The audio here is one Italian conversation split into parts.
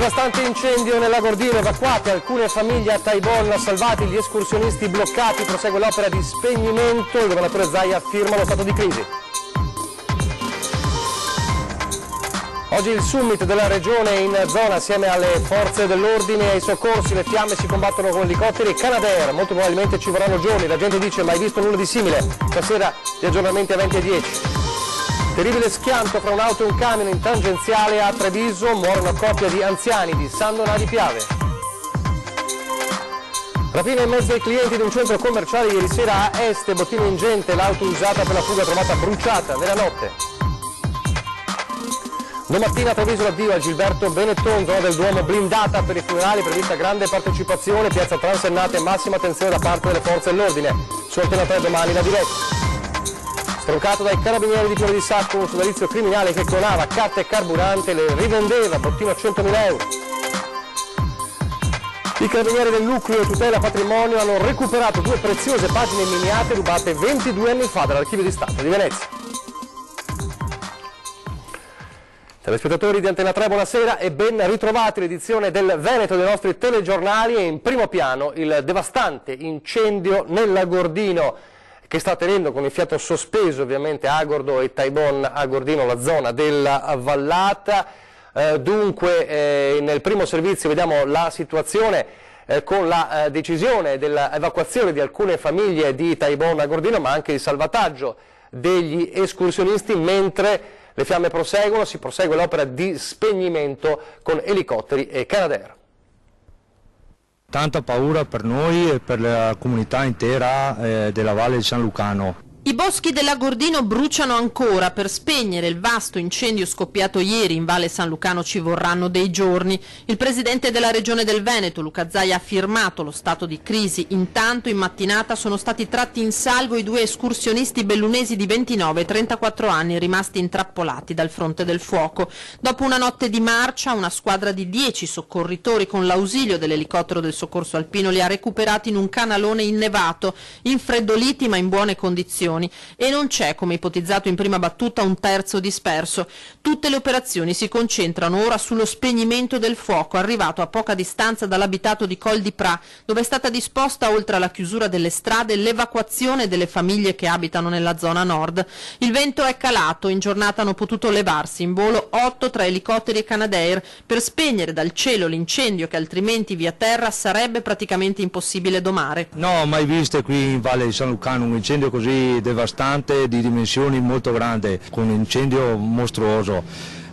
Devastante incendio nella Gordino, evacuate alcune famiglie a Taibon, salvati gli escursionisti bloccati, prosegue l'opera di spegnimento, il governatore Zaia firma lo stato di crisi. Oggi il summit della regione in zona assieme alle forze dell'ordine e ai soccorsi, le fiamme si combattono con elicotteri Canadair, molto probabilmente ci vorranno giorni, la gente dice mai visto nulla di simile, stasera gli aggiornamenti a 20 e 10. Terribile schianto fra un'auto e un camion in tangenziale a Treviso, muore una coppia di anziani di San Donà di Piave. Rapina in mezzo ai clienti di un centro commerciale ieri sera a Este, bottino ingente, l'auto usata per la fuga trovata bruciata nella notte. Domattina a Treviso l'addio a Gilberto Benetton, zona del Duomo blindata per i funerali, prevista grande partecipazione, piazza Transennate e massima attenzione da parte delle forze dell'ordine. Su Antena 3 domani la diretta. Stroncato dai carabinieri di Pieve di Sacco un sodalizio criminale che clonava carte e carburante e le rivendeva, bottino a 100.000 euro. I carabinieri del nucleo tutela patrimonio hanno recuperato 2 preziose pagine miniate rubate 22 anni fa dall'Archivio di Stato di Venezia. Telespettatori di Antena 3, buonasera e ben ritrovati l'edizione del Veneto dei nostri telegiornali e in primo piano il devastante incendio nella Gordino, che sta tenendo con il fiato sospeso ovviamente Agordo e Taibon a Gordino, la zona della vallata. Dunque nel primo servizio vediamo la situazione con la decisione dell'evacuazione di alcune famiglie di Taibon a Gordino, ma anche il salvataggio degli escursionisti, mentre le fiamme proseguono, si prosegue l'opera di spegnimento con elicotteri e Canadair. Tanta paura per noi e per la comunità intera della Valle di San Lucano. I boschi della Gordino bruciano ancora. Per spegnere il vasto incendio scoppiato ieri in Valle San Lucano ci vorranno dei giorni. Il presidente della regione del Veneto, Luca Zaia, ha firmato lo stato di crisi. Intanto in mattinata sono stati tratti in salvo i 2 escursionisti bellunesi di 29 e 34 anni rimasti intrappolati dal fronte del fuoco. Dopo una notte di marcia, una squadra di 10 soccorritori con l'ausilio dell'elicottero del soccorso alpino li ha recuperati in un canalone innevato, infreddoliti ma in buone condizioni. E non c'è, come ipotizzato in prima battuta, un terzo disperso. Tutte le operazioni si concentrano ora sullo spegnimento del fuoco, arrivato a poca distanza dall'abitato di Col di Pra, dove è stata disposta, oltre alla chiusura delle strade, l'evacuazione delle famiglie che abitano nella zona nord. Il vento è calato, in giornata hanno potuto levarsi in volo 8 tra elicotteri e Canadair per spegnere dal cielo l'incendio che altrimenti via terra sarebbe praticamente impossibile domare. No, mai viste qui in Valle di San Lucano un incendio così devastante, di dimensioni molto grandi, con un incendio mostruoso.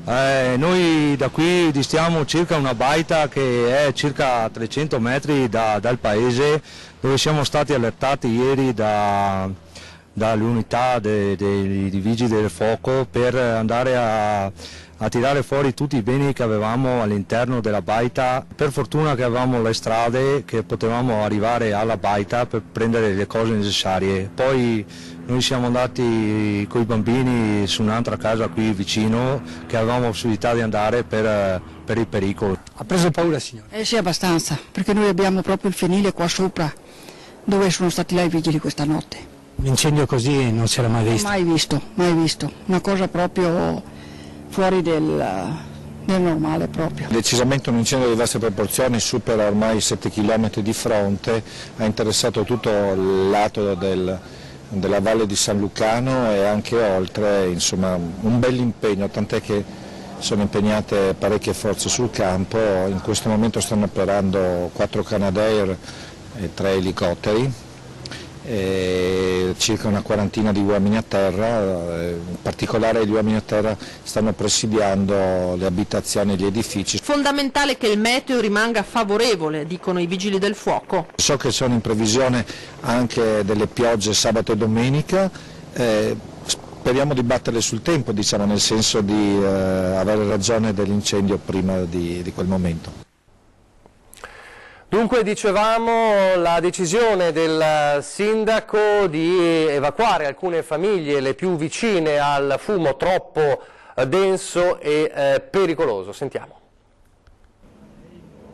Noi da qui distiamo circa una baita che è circa 300 metri dal paese, dove siamo stati allertati ieri dalle unità dei vigili del fuoco per andare a tirare fuori tutti i beni che avevamo all'interno della baita. Per fortuna che avevamo le strade, che potevamo arrivare alla baita per prendere le cose necessarie. Poi noi siamo andati con i bambini su un'altra casa qui vicino, che avevamo possibilità di andare per il pericolo. Ha preso paura, signore? Sì, abbastanza, perché noi abbiamo proprio il fienile qua sopra, dove sono stati là i vigili questa notte. Un incendio così non si era mai visto? Mai visto, mai visto. Una cosa proprio fuori del normale proprio. Decisamente un incendio di vaste proporzioni, supera ormai 7 km di fronte, ha interessato tutto il lato della Valle di San Lucano e anche oltre, insomma un bel impegno, tant'è che sono impegnate parecchie forze sul campo. In questo momento stanno operando 4 Canadair e 3 elicotteri, e circa una quarantina di uomini a terra, in particolare gli uomini a terra stanno presidiando le abitazioni e gli edifici. Fondamentale che il meteo rimanga favorevole, dicono i vigili del fuoco. So che sono in previsione anche delle piogge sabato e domenica, speriamo di batterle sul tempo, diciamo, nel senso di avere ragione dell'incendio prima di quel momento. Dunque dicevamo la decisione del sindaco di evacuare alcune famiglie, le più vicine al fumo troppo denso e pericoloso. Sentiamo.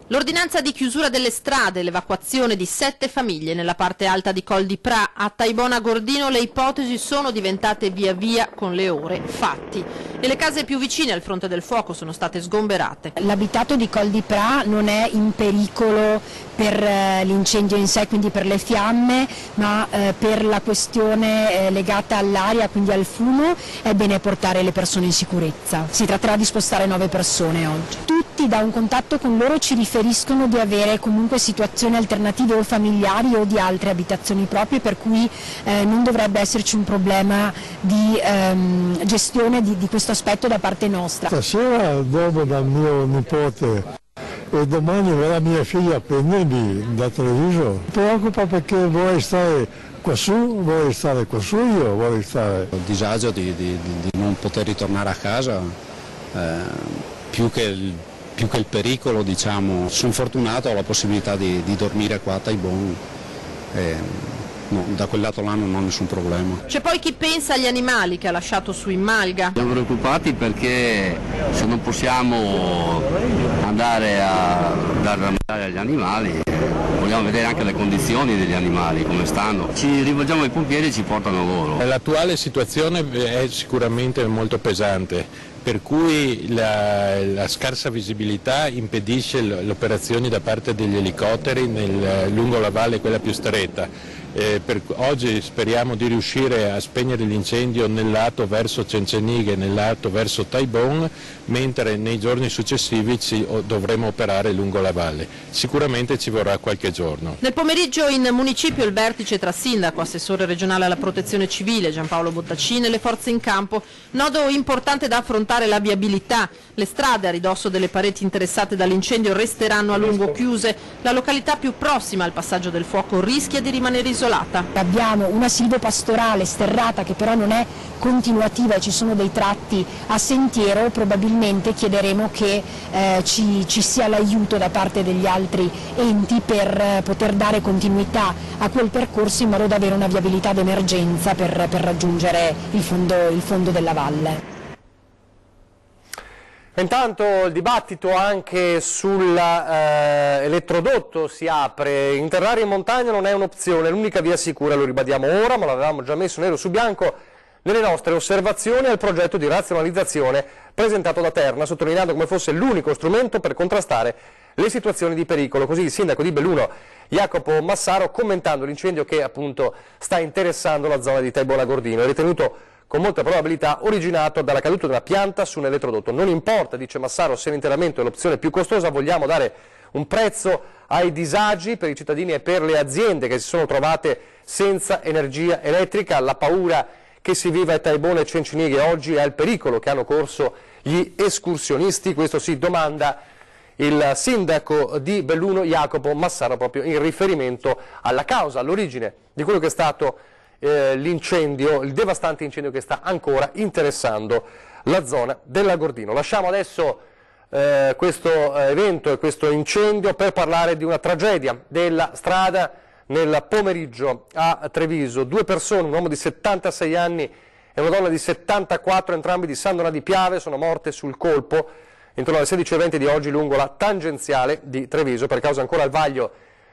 L'ordinanza di chiusura delle strade, l'evacuazione di 7 famiglie nella parte alta di Col di Pra, a Taibon a Gordino, le ipotesi sono diventate via via con le ore fatti. e le case più vicine al fronte del fuoco sono state sgomberate. L'abitato di Col di Pra non è in pericolo per l'incendio in sé, quindi per le fiamme, ma per la questione legata all'aria, quindi al fumo, è bene portare le persone in sicurezza. Si tratterà di spostare 9 persone oggi. Tutti da un contatto con loro ci riferiscono di avere comunque situazioni alternative o familiari o di altre abitazioni proprie, per cui non dovrebbe esserci un problema di gestione di questo aspetto da parte nostra. Stasera dormo dal mio nipote e domani verrà mia figlia a prendermi da Treviso. Mi preoccupa perché vorrei stare quassù, vorrei stare quassù io, vorrei stare. Il disagio di non poter ritornare a casa, più che il pericolo, diciamo. Sono fortunato, ho la possibilità di dormire qua a Taibon. No, da quel lato là non ho nessun problema. C'è poi chi pensa agli animali che ha lasciato su in Malga. Siamo preoccupati perché se non possiamo andare a dare da mangiare agli animali, vogliamo vedere anche le condizioni degli animali, come stanno. Ci rivolgiamo ai pompieri e ci portano loro. L'attuale situazione è sicuramente molto pesante, per cui la scarsa visibilità impedisce le operazioni da parte degli elicotteri lungo la valle, quella più stretta. Oggi speriamo di riuscire a spegnere l'incendio nel lato verso Cencenighe e nel lato verso Taibon, mentre nei giorni successivi dovremo operare lungo la valle. Sicuramente ci vorrà qualche giorno. Nel pomeriggio in municipio il vertice tra sindaco, assessore regionale alla protezione civile Giampaolo Bottacini e le forze in campo. Nodo importante da affrontare la viabilità. Le strade a ridosso delle pareti interessate dall'incendio resteranno a lungo chiuse. La località più prossima al passaggio del fuoco rischia di rimanere isolata. Abbiamo una silvopastorale sterrata che però non è continuativa e ci sono dei tratti a sentiero. Probabilmente chiederemo che ci sia l'aiuto da parte degli altri enti per poter dare continuità a quel percorso in modo da avere una viabilità d'emergenza per raggiungere il fondo della valle. Intanto il dibattito anche sull'elettrodotto si apre. Interrare in montagna non è un'opzione, l'unica via sicura, lo ribadiamo ora, ma l'avevamo già messo nero su bianco nelle nostre osservazioni al progetto di razionalizzazione presentato da Terna, sottolineando come fosse l'unico strumento per contrastare le situazioni di pericolo. Così il sindaco di Belluno, Jacopo Massaro, commentando l'incendio che appunto sta interessando la zona di Taibona Gordino, è ritenuto con molta probabilità originato dalla caduta di una pianta su un elettrodotto. Non importa, dice Massaro, se l'interramento è l'opzione più costosa, vogliamo dare un prezzo ai disagi per i cittadini e per le aziende che si sono trovate senza energia elettrica. La paura che si vive a Taibona e Cencenighe oggi è il pericolo che hanno corso gli escursionisti, questo si domanda il sindaco di Belluno Jacopo Massaro proprio in riferimento alla causa, all'origine di quello che è stato l'incendio, il devastante incendio che sta ancora interessando la zona dell'Agordino. Lasciamo adesso questo evento e questo incendio per parlare di una tragedia della strada nel pomeriggio a Treviso. 2 persone, un uomo di 76 anni e una donna di 74, entrambi di San Donà di Piave, sono morte sul colpo intorno alle 16:20 di oggi lungo la tangenziale di Treviso per causa ancora al vaglio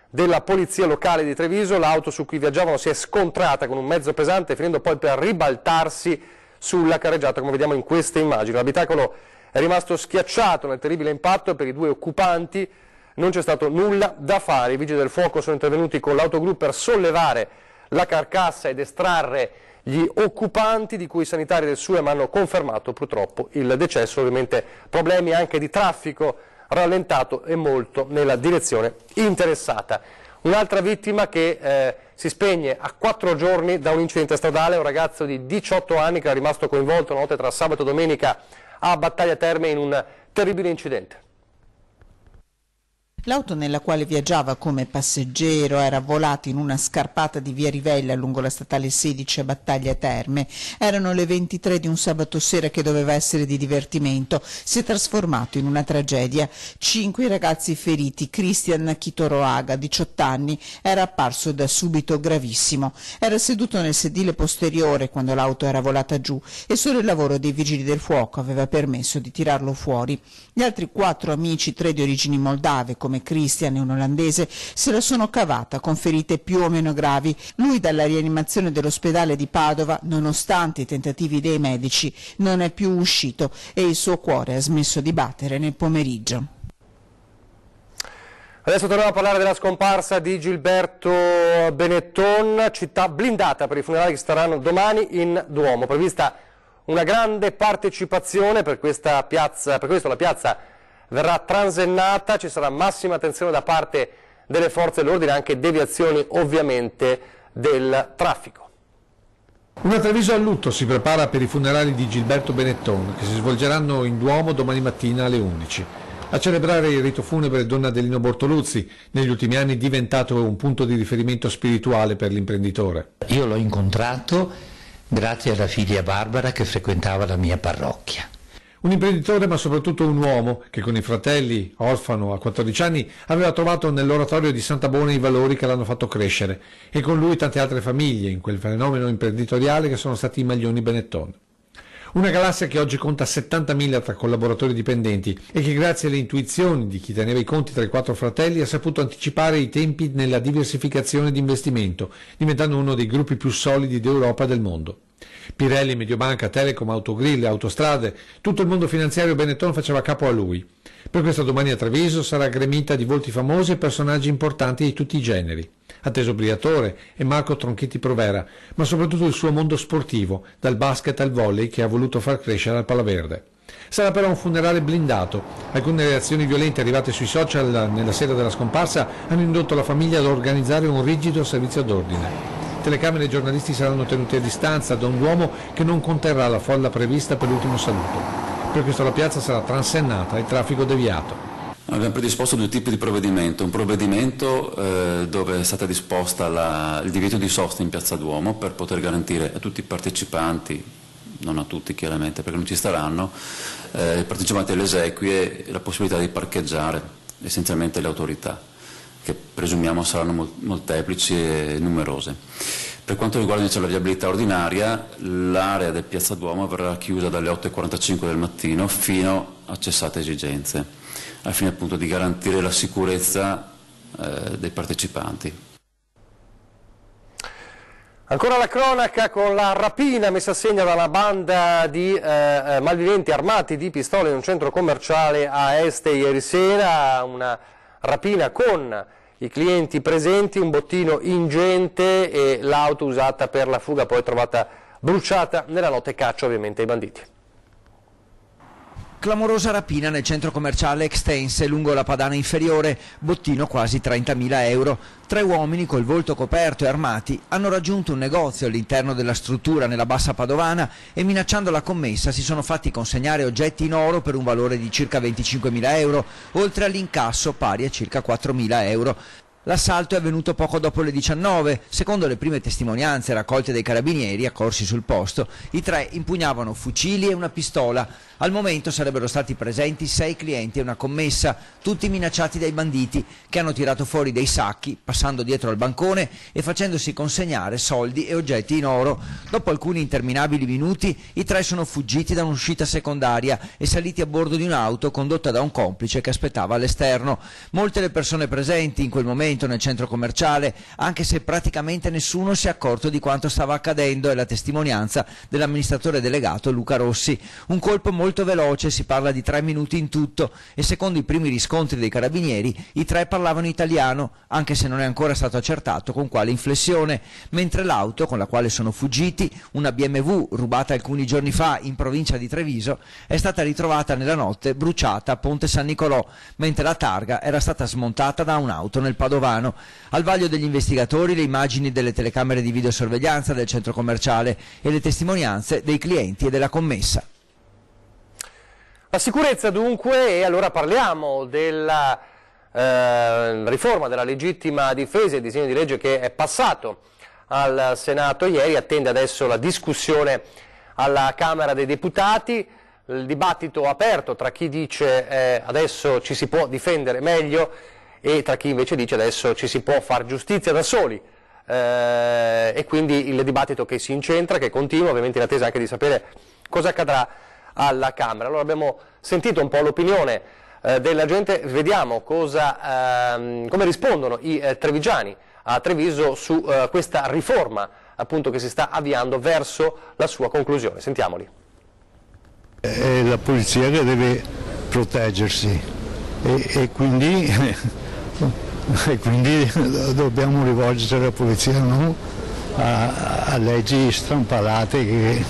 della polizia locale di Treviso. L'auto su cui viaggiavano si è scontrata con un mezzo pesante, finendo poi per ribaltarsi sulla carreggiata, come vediamo in queste immagini. L'abitacolo è rimasto schiacciato nel terribile impatto e per i 2 occupanti non c'è stato nulla da fare. I vigili del fuoco sono intervenuti con l'autogru per sollevare la carcassa ed estrarre gli occupanti, di cui i sanitari del SUEM hanno confermato purtroppo il decesso. Ovviamente problemi anche di traffico rallentato e molto nella direzione interessata. Un'altra vittima che si spegne a 4 giorni da un incidente stradale, un ragazzo di 18 anni che è rimasto coinvolto notte tra sabato e domenica a Battaglia Terme in un terribile incidente. L'auto nella quale viaggiava come passeggero era volata in una scarpata di via Rivella lungo la statale 16 a Battaglia Terme. Erano le 23 di un sabato sera che doveva essere di divertimento. Si è trasformato in una tragedia. 5 ragazzi feriti. Christian Kitoroaga, 18 anni, era apparso da subito gravissimo. Era seduto nel sedile posteriore quando l'auto era volata giù e solo il lavoro dei vigili del fuoco aveva permesso di tirarlo fuori. Gli altri 4 amici, 3 di origini moldave, come come Christian, un olandese, se la sono cavata con ferite più o meno gravi. Lui dalla rianimazione dell'ospedale di Padova, nonostante i tentativi dei medici, non è più uscito e il suo cuore ha smesso di battere nel pomeriggio. Adesso torniamo a parlare della scomparsa di Gilberto Benetton, città blindata per i funerali che saranno domani in Duomo. Prevista una grande partecipazione per questa piazza, per questo la piazza verrà transennata, ci sarà massima attenzione da parte delle forze dell'ordine, anche deviazioni ovviamente del traffico. Una Treviso a lutto si prepara per i funerali di Gilberto Benetton che si svolgeranno in Duomo domani mattina alle 11. A celebrare il rito funebre Donna Adelino Bortoluzzi, negli ultimi anni diventato un punto di riferimento spirituale per l'imprenditore. Io l'ho incontrato grazie alla figlia Barbara che frequentava la mia parrocchia. Un imprenditore ma soprattutto un uomo che con i fratelli, orfano a 14 anni, aveva trovato nell'oratorio di Santa Bona i valori che l'hanno fatto crescere e con lui tante altre famiglie in quel fenomeno imprenditoriale che sono stati i Maglioni Benetton. Una galassia che oggi conta 70.000 tra collaboratori dipendenti e che grazie alle intuizioni di chi teneva i conti tra i 4 fratelli ha saputo anticipare i tempi nella diversificazione di investimento, diventando uno dei gruppi più solidi d'Europa e del mondo. Pirelli, Mediobanca, Telecom, Autogrill, Autostrade, tutto il mondo finanziario Benetton faceva capo a lui. Per questa domani a Treviso sarà gremita di volti famosi e personaggi importanti di tutti i generi. Atteso Briatore e Marco Tronchetti Provera, ma soprattutto il suo mondo sportivo, dal basket al volley che ha voluto far crescere al Palaverde. Sarà però un funerale blindato. Alcune reazioni violente arrivate sui social nella sera della scomparsa hanno indotto la famiglia ad organizzare un rigido servizio d'ordine. Telecamere e giornalisti saranno tenuti a distanza da un Duomo che non conterrà la folla prevista per l'ultimo saluto. Per questo la piazza sarà transennata e il traffico deviato. Abbiamo predisposto 2 tipi di provvedimento, un provvedimento dove è stata disposta il divieto di sosta in piazza Duomo per poter garantire a tutti i partecipanti, non a tutti chiaramente perché non ci staranno, i partecipanti alle esequie la possibilità di parcheggiare essenzialmente le autorità, che presumiamo saranno molteplici e numerose. Per quanto riguarda invece la viabilità ordinaria, l'area del piazza Duomo verrà chiusa dalle 8:45 del mattino fino a cessate esigenze, al fine appunto di garantire la sicurezza dei partecipanti. Ancora la cronaca con la rapina messa a segno da una banda di malviventi armati di pistole in un centro commerciale a Este ieri sera, una rapina con i clienti presenti, un bottino ingente e l'auto usata per la fuga poi trovata bruciata nella notte, caccia ovviamente ai banditi. Clamorosa rapina nel centro commerciale Extense lungo la Padana Inferiore, bottino quasi 30.000 euro. 3 uomini col volto coperto e armati hanno raggiunto un negozio all'interno della struttura nella Bassa Padovana e minacciando la commessa si sono fatti consegnare oggetti in oro per un valore di circa 25.000 euro, oltre all'incasso pari a circa 4.000 euro. L'assalto è avvenuto poco dopo le 19. Secondo le prime testimonianze raccolte dai carabinieri accorsi sul posto, i 3 impugnavano fucili e una pistola. Al momento sarebbero stati presenti 6 clienti e una commessa, tutti minacciati dai banditi, che hanno tirato fuori dei sacchi, passando dietro al bancone e facendosi consegnare soldi e oggetti in oro. Dopo alcuni interminabili minuti, i 3 sono fuggiti da un'uscita secondaria e saliti a bordo di un'auto condotta da un complice che aspettava all'esterno. Molte le persone presenti in quel momento nel centro commerciale, anche se praticamente nessuno si è accorto di quanto stava accadendo, è la testimonianza dell'amministratore delegato Luca Rossi. Un colpo molto veloce, si parla di 3 minuti in tutto, e secondo i primi riscontri dei carabinieri i 3 parlavano italiano, anche se non è ancora stato accertato con quale inflessione, mentre l'auto con la quale sono fuggiti, una BMW rubata alcuni giorni fa in provincia di Treviso, è stata ritrovata nella notte bruciata a Ponte San Nicolò, mentre la targa era stata smontata da un'auto nel Padovano. Al vaglio degli investigatori le immagini delle telecamere di videosorveglianza del centro commerciale e le testimonianze dei clienti e della commessa. La sicurezza dunque, e allora parliamo della riforma della legittima difesa, il disegno di legge che è passato al Senato ieri, attende adesso la discussione alla Camera dei Deputati, il dibattito aperto tra chi dice adesso ci si può difendere meglio e tra chi invece dice adesso ci si può far giustizia da soli, e quindi il dibattito che si incentra, che continua, ovviamente in attesa anche di sapere cosa accadrà alla Camera. Allora abbiamo sentito un po' l'opinione della gente. Vediamo come rispondono i trevigiani a Treviso su questa riforma appunto che si sta avviando verso la sua conclusione. Sentiamoli. È la polizia che deve proteggersi e quindi dobbiamo rivolgerci alla polizia, non a leggi strampalate che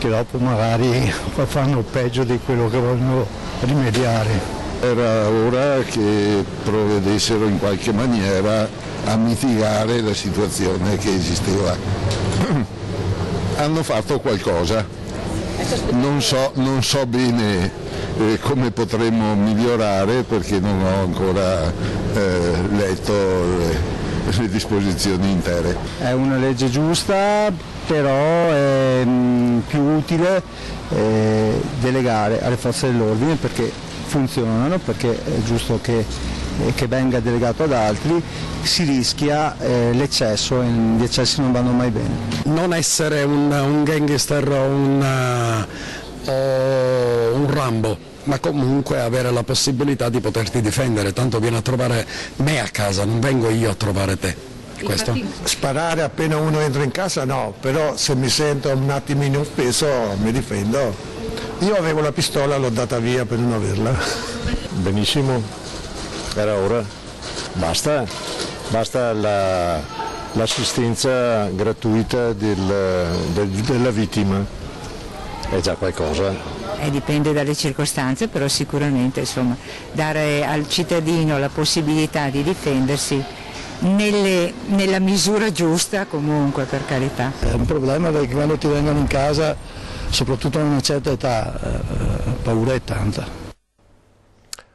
dopo magari fanno peggio di quello che vogliono rimediare. Era ora che provvedessero in qualche maniera a mitigare la situazione che esisteva. Hanno fatto qualcosa, non so bene come potremmo migliorare perché non ho ancora letto le disposizioni intere. È una legge giusta, però è più utile delegare alle forze dell'ordine perché funzionano, perché è giusto che venga delegato ad altri, si rischia l'eccesso e gli eccessi non vanno mai bene. Non essere un gangster o un Rambo, ma comunque avere la possibilità di poterti difendere, tanto vieni a trovare me a casa, non vengo io a trovare te. Questo. Sparare appena uno entra in casa no, però se mi sento un attimino offeso mi difendo. Io avevo la pistola, l'ho data via per non averla. Benissimo, era ora, basta l'assistenza gratuita della vittima, è già qualcosa. Dipende dalle circostanze, però sicuramente insomma, dare al cittadino la possibilità di difendersi nella misura giusta, comunque, per carità. È un problema perché quando ti vengono in casa, soprattutto a una certa età, paura è tanta.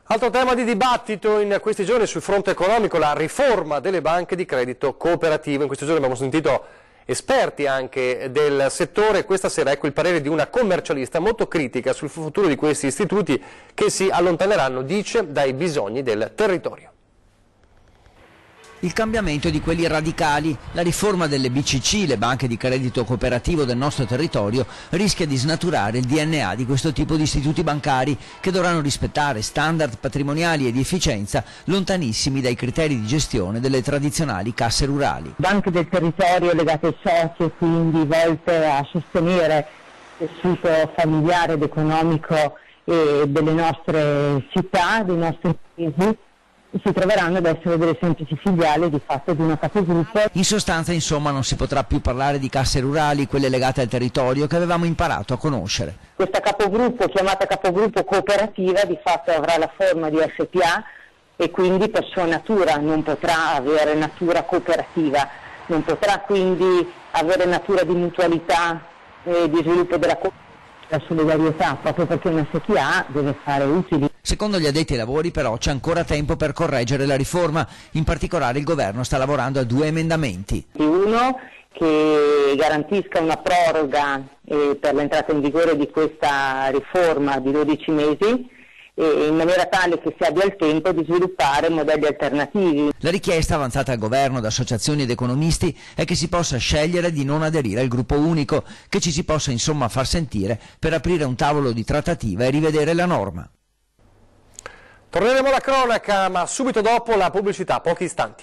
Altro tema di dibattito in questi giorni sul fronte economico, la riforma delle banche di credito cooperativo. In questi giorni abbiamo sentito esperti anche del settore. Questa sera ecco il parere di una commercialista molto critica sul futuro di questi istituti che si allontaneranno, dice, dai bisogni del territorio. Il cambiamento di quelli radicali, la riforma delle BCC, le banche di credito cooperativo del nostro territorio, rischia di snaturare il DNA di questo tipo di istituti bancari che dovranno rispettare standard patrimoniali e di efficienza lontanissimi dai criteri di gestione delle tradizionali casse rurali. Banche del territorio legate ai soci e quindi volte a sostenere il tessuto familiare ed economico delle nostre città, dei nostri paesi, si troveranno ad essere delle semplici filiali di fatto di una capogruppo. In sostanza, insomma, non si potrà più parlare di casse rurali, quelle legate al territorio che avevamo imparato a conoscere. Questa capogruppo, chiamata capogruppo cooperativa, di fatto avrà la forma di SPA e quindi per sua natura non potrà avere natura cooperativa, non potrà quindi avere natura di mutualità e di sviluppo della solidarietà, proprio perché una SPA deve fare utili. Secondo gli addetti ai lavori però c'è ancora tempo per correggere la riforma, in particolare il governo sta lavorando a 2 emendamenti. Uno che garantisca una proroga per l'entrata in vigore di questa riforma di 12 mesi, in maniera tale che si abbia il tempo di sviluppare modelli alternativi. La richiesta avanzata al governo da associazioni ed economisti è che si possa scegliere di non aderire al gruppo unico, che ci si possa insomma far sentire per aprire un tavolo di trattativa e rivedere la norma. Torneremo alla cronaca, ma subito dopo la pubblicità, pochi istanti.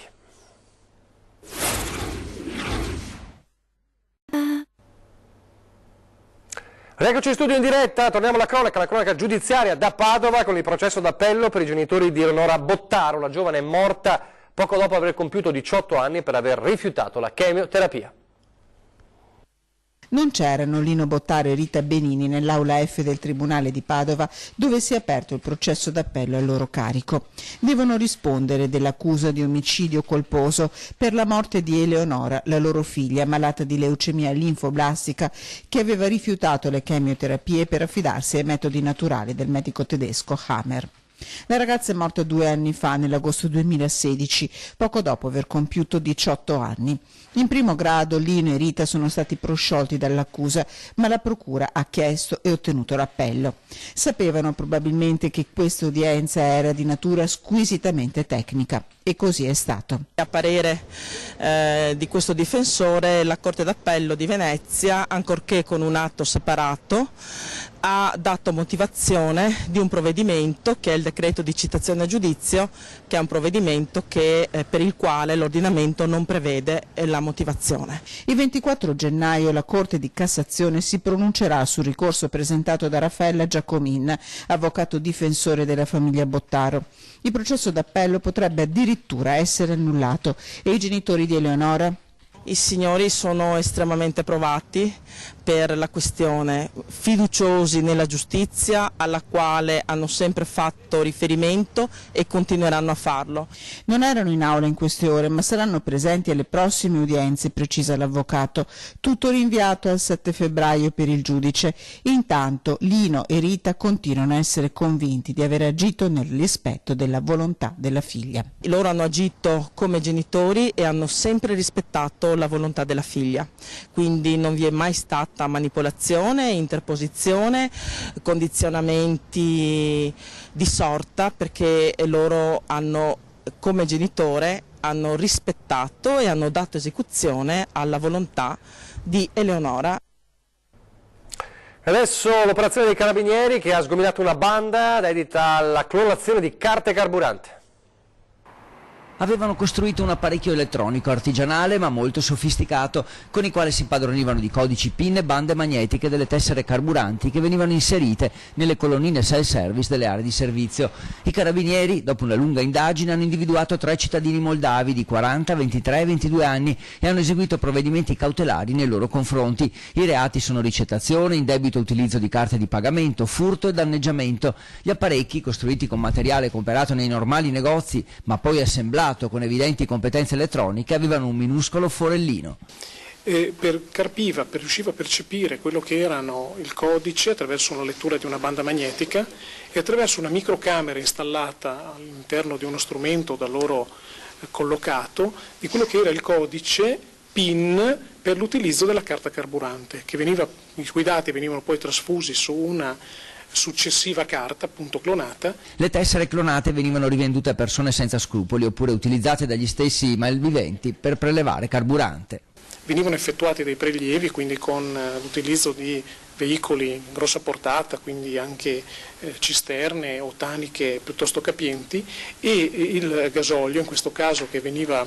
Rieccoci in studio in diretta, torniamo alla cronaca, la cronaca giudiziaria da Padova con il processo d'appello per i genitori di Eleonora Bottaro. La giovane è morta poco dopo aver compiuto 18 anni per aver rifiutato la chemioterapia. Non c'erano Lino Bottaro e Rita Benini nell'aula F del Tribunale di Padova, dove si è aperto il processo d'appello a loro carico. Devono rispondere dell'accusa di omicidio colposo per la morte di Eleonora, la loro figlia, malata di leucemia linfoblastica, che aveva rifiutato le chemioterapie per affidarsi ai metodi naturali del medico tedesco Hammer. La ragazza è morta 2 anni fa, nell'agosto 2016, poco dopo aver compiuto 18 anni. In primo grado Lino e Rita sono stati prosciolti dall'accusa, ma la procura ha chiesto e ottenuto l'appello. Sapevano probabilmente che questa udienza era di natura squisitamente tecnica e e così è stato. A parere di questo difensore, la Corte d'Appello di Venezia, ancorché con un atto separato, ha dato motivazione di un provvedimento che è il decreto di citazione a giudizio, che è un provvedimento per il quale l'ordinamento non prevede la motivazione. Il 24 gennaio la Corte di Cassazione si pronuncerà sul ricorso presentato da Raffaella Giacomin, avvocato difensore della famiglia Bottaro. Il processo d'appello potrebbe addirittura essere annullato e i genitori di Eleonora? I signori sono estremamente provati per la questione, fiduciosi nella giustizia alla quale hanno sempre fatto riferimento e continueranno a farlo. Non erano in aula in queste ore, ma saranno presenti alle prossime udienze, precisa l'avvocato. Tutto rinviato al 7 febbraio per il giudice. Intanto Lino e Rita continuano a essere convinti di aver agito nel rispetto della volontà della figlia. Loro hanno agito come genitori e hanno sempre rispettato la volontà della figlia, quindi non vi è mai stata manipolazione, interposizione, condizionamenti di sorta, perché loro hanno, come genitore, hanno rispettato e hanno dato esecuzione alla volontà di Eleonora. Adesso l'operazione dei Carabinieri che ha sgominato una banda dedita alla clonazione di carte carburante. Avevano costruito un apparecchio elettronico artigianale ma molto sofisticato, con il quale si impadronivano di codici PIN e bande magnetiche delle tessere carburanti che venivano inserite nelle colonnine self-service delle aree di servizio. I Carabinieri, dopo una lunga indagine, hanno individuato 3 cittadini moldavi di 40, 23 e 22 anni e hanno eseguito provvedimenti cautelari nei loro confronti. I reati sono ricettazione, indebito utilizzo di carte di pagamento, furto e danneggiamento. Gli apparecchi, costruiti con materiale comprato nei normali negozi ma poi assemblato con evidenti competenze elettroniche, avevano un minuscolo forellino. Riusciva a percepire quello che erano il codice attraverso una lettura di una banda magnetica e attraverso una microcamera installata all'interno di uno strumento da loro collocato di quello che era il codice PIN per l'utilizzo della carta carburante, i cui dati venivano poi trasfusi su una successiva carta, appunto clonata. Le tessere clonate venivano rivendute a persone senza scrupoli oppure utilizzate dagli stessi malviventi per prelevare carburante. Venivano effettuati dei prelievi, quindi con l'utilizzo di veicoli in grossa portata, quindi anche cisterne o taniche piuttosto capienti, e il gasolio, in questo caso, che veniva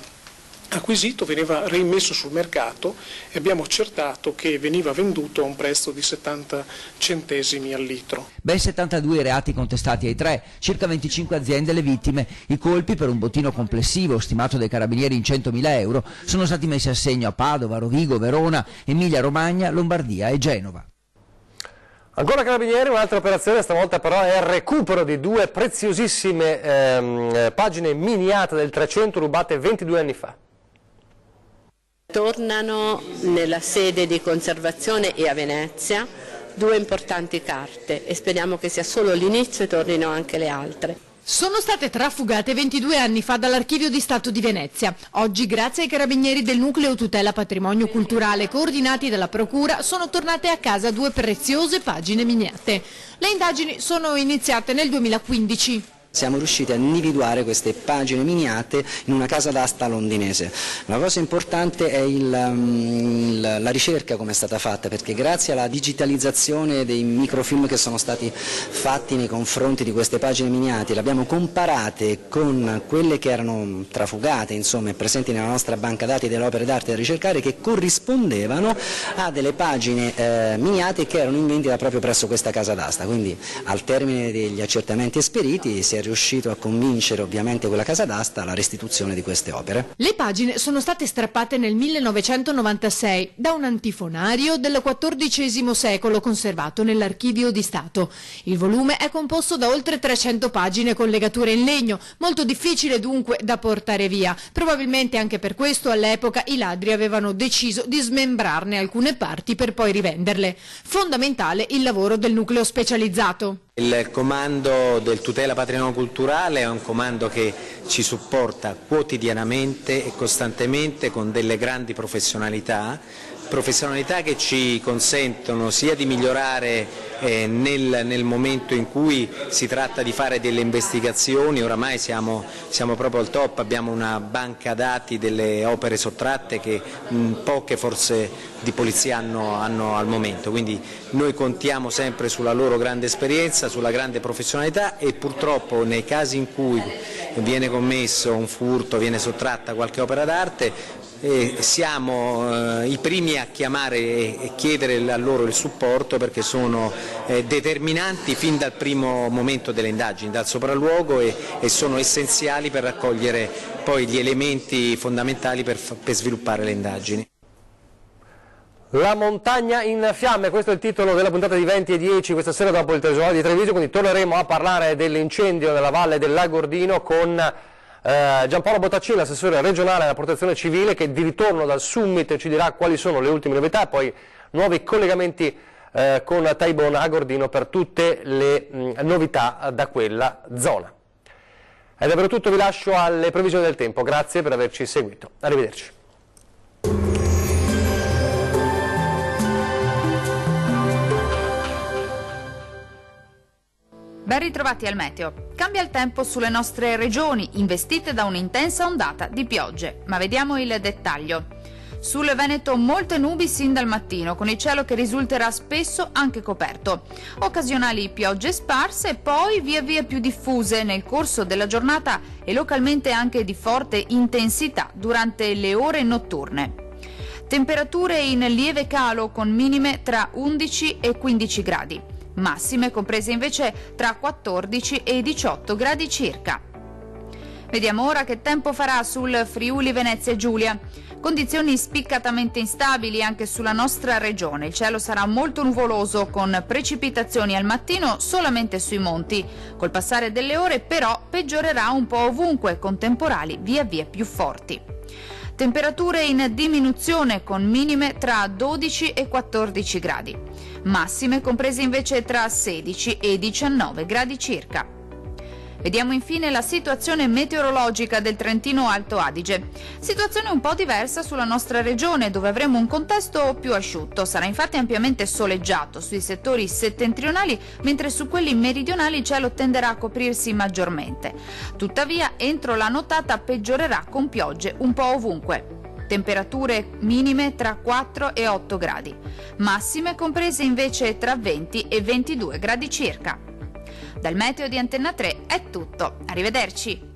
acquisito, veniva rimesso sul mercato e abbiamo accertato che veniva venduto a un prezzo di 70 centesimi al litro. Ben 72 reati contestati ai 3, circa 25 aziende le vittime. I colpi, per un bottino complessivo stimato dai Carabinieri in 100.000 euro, sono stati messi a segno a Padova, Rovigo, Verona, Emilia-Romagna, Lombardia e Genova. Ancora Carabinieri, un'altra operazione, stavolta però è il recupero di 2 preziosissime pagine miniate del 300 rubate 22 anni fa. Tornano nella sede di conservazione e a Venezia 2 importanti carte e speriamo che sia solo l'inizio e tornino anche le altre. Sono state trafugate 22 anni fa dall'Archivio di Stato di Venezia. Oggi, grazie ai Carabinieri del Nucleo Tutela Patrimonio Culturale coordinati dalla Procura, sono tornate a casa 2 preziose pagine miniate. Le indagini sono iniziate nel 2015. Siamo riusciti a individuare queste pagine miniate in una casa d'asta londinese. La cosa importante è la ricerca come è stata fatta, perché grazie alla digitalizzazione dei microfilm che sono stati fatti nei confronti di queste pagine miniate, le abbiamo comparate con quelle che erano trafugate, insomma, e presenti nella nostra banca dati delle opere d'arte da ricercare, che corrispondevano a delle pagine miniate che erano in vendita proprio presso questa casa d'asta. Quindi al termine degli accertamenti esperiti si è riuscito a convincere ovviamente quella casa d'asta alla restituzione di queste opere. Le pagine sono state strappate nel 1996 da un antifonario del XIV secolo conservato nell'Archivio di Stato. Il volume è composto da oltre 300 pagine con legature in legno, molto difficile dunque da portare via. Probabilmente anche per questo all'epoca i ladri avevano deciso di smembrarne alcune parti per poi rivenderle. Fondamentale il lavoro del nucleo specializzato. Il comando del tutela patrimonio culturale è un comando che ci supporta quotidianamente e costantemente con delle grandi professionalità professionalità che ci consentono sia di migliorare nel momento in cui si tratta di fare delle investigazioni. Oramai siamo proprio al top, abbiamo una banca dati delle opere sottratte che poche forze di polizia hanno al momento, quindi noi contiamo sempre sulla loro grande esperienza, sulla grande professionalità, e purtroppo nei casi in cui viene commesso un furto, viene sottratta qualche opera d'arte, siamo i primi a chiamare e chiedere a loro il supporto, perché sono determinanti fin dal primo momento delle indagini, dal sopralluogo, e sono essenziali per raccogliere poi gli elementi fondamentali per sviluppare le indagini. La montagna in fiamme, questo è il titolo della puntata di 20 e 10 questa sera dopo il telegiornale di Treviso, quindi torneremo a parlare dell'incendio nella valle del Lagordino con Giampaolo Bottaccini, assessore regionale alla protezione civile, che di ritorno dal summit ci dirà quali sono le ultime novità, e poi nuovi collegamenti con Taibona a Gordino per tutte le novità da quella zona. È davvero tutto, vi lascio alle previsioni del tempo, grazie per averci seguito, arrivederci. Ben ritrovati al meteo. Cambia il tempo sulle nostre regioni, investite da un'intensa ondata di piogge. Ma vediamo il dettaglio. Sul Veneto molte nubi sin dal mattino, con il cielo che risulterà spesso anche coperto. Occasionali piogge sparse, poi via via più diffuse nel corso della giornata e localmente anche di forte intensità durante le ore notturne. Temperature in lieve calo con minime tra 11 e 15 gradi. Massime comprese invece tra 14 e 18 gradi circa. Vediamo ora che tempo farà sul Friuli Venezia Giulia. Condizioni spiccatamente instabili anche sulla nostra regione. Il cielo sarà molto nuvoloso con precipitazioni al mattino solamente sui monti. Col passare delle ore però peggiorerà un po' ovunque con temporali via via più forti. Temperature in diminuzione con minime tra 12 e 14 gradi. Massime comprese invece tra 16 e 19 gradi circa. Vediamo infine la situazione meteorologica del Trentino Alto Adige. Situazione un po' diversa sulla nostra regione, dove avremo un contesto più asciutto. Sarà infatti ampiamente soleggiato sui settori settentrionali, mentre su quelli meridionali il cielo tenderà a coprirsi maggiormente. Tuttavia, entro la nottata peggiorerà con piogge un po' ovunque. Temperature minime tra 4 e 8 gradi, massime comprese invece tra 20 e 22 gradi circa. Dal meteo di Antenna 3 è tutto, arrivederci!